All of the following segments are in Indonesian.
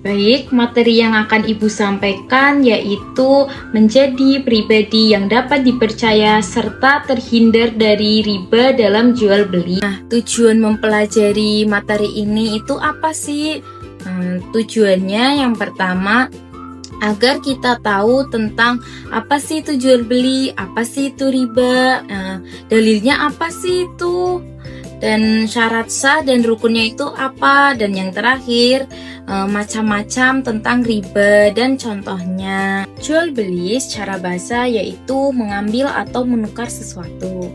Baik, materi yang akan Ibu sampaikan yaitu menjadi pribadi yang dapat dipercaya serta terhindar dari riba dalam jual beli. Nah, tujuan mempelajari materi ini itu apa sih? Tujuannya yang pertama, agar kita tahu tentang apa sih itu jual beli, apa sih itu riba, dalilnya apa sih itu, dan syarat sah dan rukunnya itu apa, dan yang terakhir macam-macam tentang riba dan contohnya. Jual beli secara bahasa yaitu mengambil atau menukar sesuatu.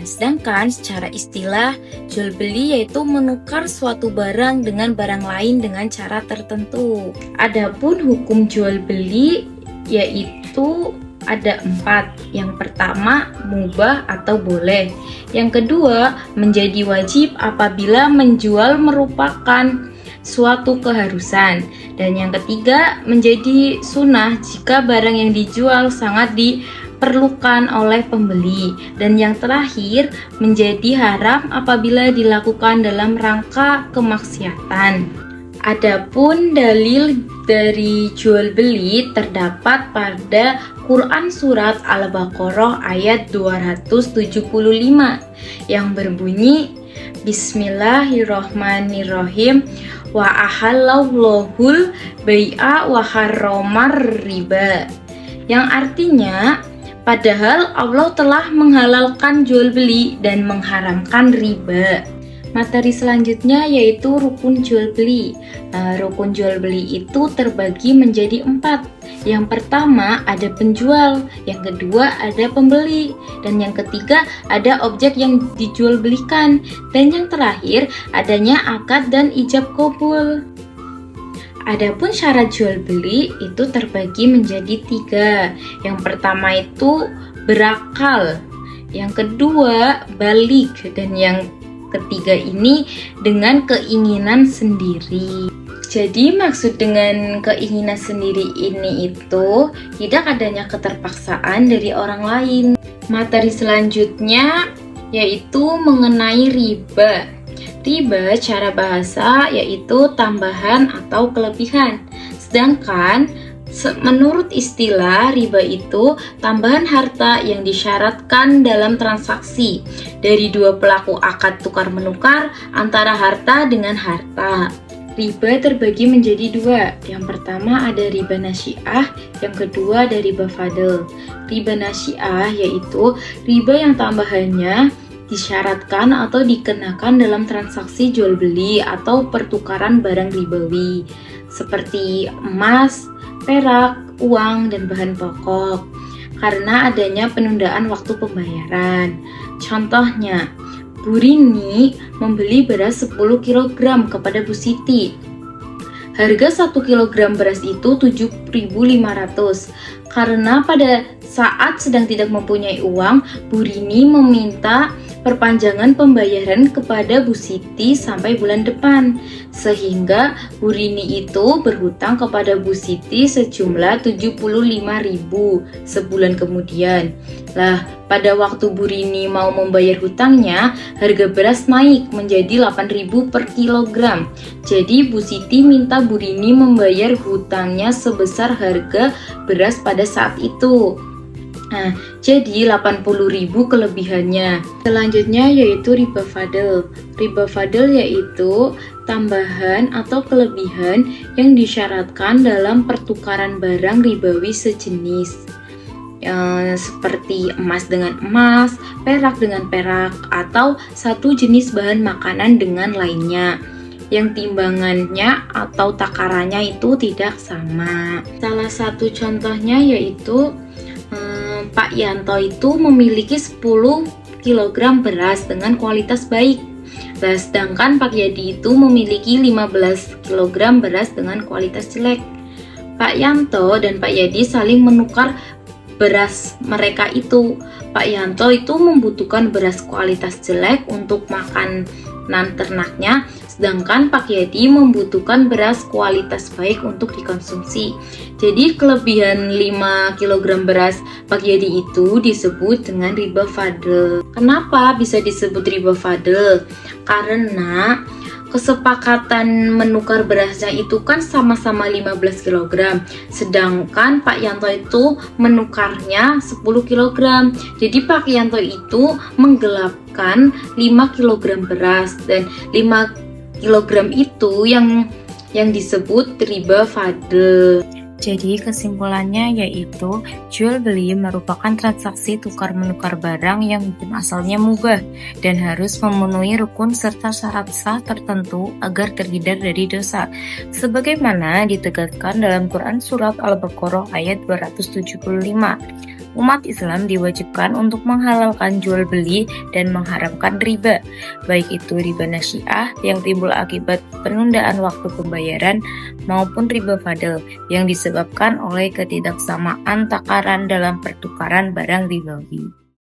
Sedangkan secara istilah, jual beli yaitu menukar suatu barang dengan barang lain dengan cara tertentu. Adapun hukum jual beli yaitu ada 4. Yang pertama, mubah atau boleh. Yang kedua, menjadi wajib apabila menjual merupakan suatu keharusan. Dan yang ketiga, menjadi sunnah jika barang yang dijual sangat diperlukan oleh pembeli. Dan yang terakhir, menjadi haram apabila dilakukan dalam rangka kemaksiatan. Adapun dalil dari jual beli terdapat pada Quran Surat Al-Baqarah ayat 275 yang berbunyi, Bismillahirrohmanirrohim, wa ahallallahul bai'a wa harramar riba, yang artinya padahal Allah telah menghalalkan jual beli dan mengharamkan riba. Materi selanjutnya yaitu rukun jual beli. Rukun jual beli itu terbagi menjadi 4. Yang pertama ada penjual, yang kedua ada pembeli, dan yang ketiga ada objek yang dijual belikan, dan yang terakhir adanya akad dan ijab kabul. Adapun syarat jual beli itu terbagi menjadi 3. Yang pertama itu berakal, yang kedua balik, dan yang ketiga ini dengan keinginan sendiri. Jadi maksud dengan keinginan sendiri ini itu tidak adanya keterpaksaan dari orang lain. Materi selanjutnya yaitu mengenai riba. Riba cara bahasa yaitu tambahan atau kelebihan. Sedangkan menurut istilah, riba itu tambahan harta yang disyaratkan dalam transaksi dari dua pelaku akad tukar-menukar antara harta dengan harta. Riba terbagi menjadi 2. Yang pertama ada riba nasi'ah, yang kedua ada riba fadl. Riba nasi'ah yaitu riba yang tambahannya disyaratkan atau dikenakan dalam transaksi jual beli atau pertukaran barang ribawi seperti emas, perak, uang, dan bahan pokok karena adanya penundaan waktu pembayaran. Contohnya, Bu Rini membeli beras 10 kg kepada Bu Siti. Harga 1 kg beras itu 7.500. Karena pada saat sedang tidak mempunyai uang, Bu Rini meminta perpanjangan pembayaran kepada Bu Siti sampai bulan depan, sehingga Bu Rini itu berhutang kepada Bu Siti sejumlah 75.000 sebulan kemudian. Lah, pada waktu Bu Rini mau membayar hutangnya, harga beras naik menjadi 8.000 per kilogram. Jadi Bu Siti minta Bu Rini membayar hutangnya sebesar harga beras pada saat itu. Nah, jadi 80.000 kelebihannya. Selanjutnya yaitu riba fadl. Riba fadl yaitu tambahan atau kelebihan yang disyaratkan dalam pertukaran barang ribawi sejenis. Seperti emas dengan emas, perak dengan perak, atau satu jenis bahan makanan dengan lainnya yang timbangannya atau takarannya itu tidak sama. Salah satu contohnya yaitu Pak Yanto itu memiliki 10 kg beras dengan kualitas baik. Sedangkan Pak Yadi itu memiliki 15 kg beras dengan kualitas jelek. Pak Yanto dan Pak Yadi saling menukar beras mereka itu. Pak Yanto itu membutuhkan beras kualitas jelek untuk makanan ternaknya, sedangkan Pak Yadi membutuhkan beras kualitas baik untuk dikonsumsi. Jadi kelebihan 5 kg beras Pak Yadi itu disebut dengan riba fadl. Kenapa bisa disebut riba fadl? Karena kesepakatan menukar berasnya itu kan sama-sama 15 kg, sedangkan Pak Yanto itu menukarnya 10 kg. Jadi Pak Yanto itu menggelapkan 5 kg beras, dan 5 kg itu yang disebut riba fadl. Jadi kesimpulannya yaitu jual beli merupakan transaksi tukar-menukar barang yang hukum asalnya mubah dan harus memenuhi rukun serta syarat sah tertentu agar terhindar dari dosa. Sebagaimana ditegaskan dalam Quran Surat Al-Baqarah ayat 275. Umat Islam diwajibkan untuk menghalalkan jual beli dan mengharamkan riba, baik itu riba nasiah yang timbul akibat penundaan waktu pembayaran maupun riba fadl yang disebabkan oleh ketidaksamaan takaran dalam pertukaran barang ribawi.